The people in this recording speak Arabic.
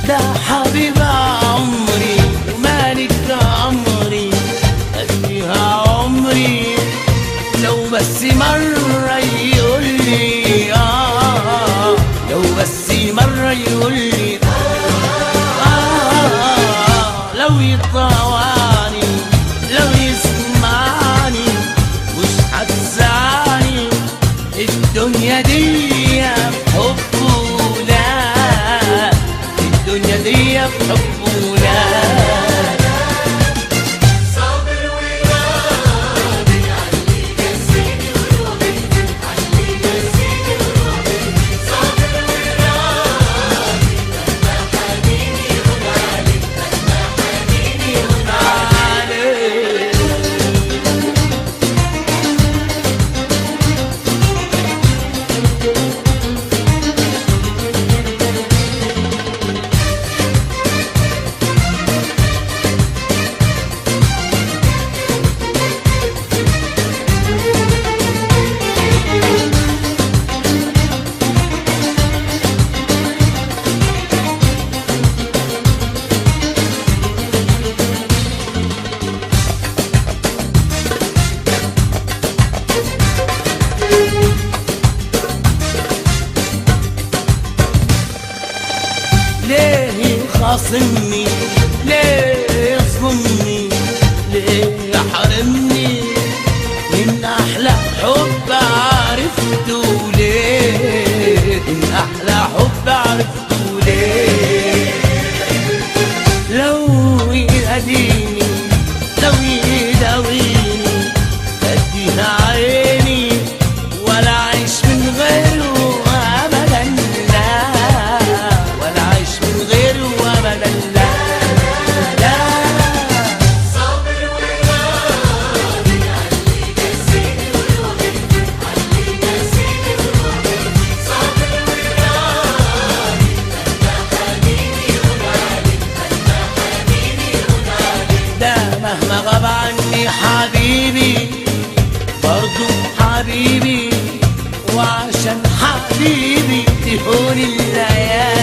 ده حبيب عمري ومالك عمري اديها عمري لو بس مرة يقولي لو بس مرة يقولي لو يطوعني لو يسمعني مش هتزعلني الدنيا دي بحبه لا الدنيا دي بحبه لا ليه خاصمني ليه يظلمني ليه يحرمني من احلى حب عرفته ليه من احلى حب عرفته ليه لو يهديني لو يداويني اديها عيني ولا اعيش من غيره ابدا مهما غاب عني حبيبي برضو حبيبي وعشان حبيبي تهون الليالي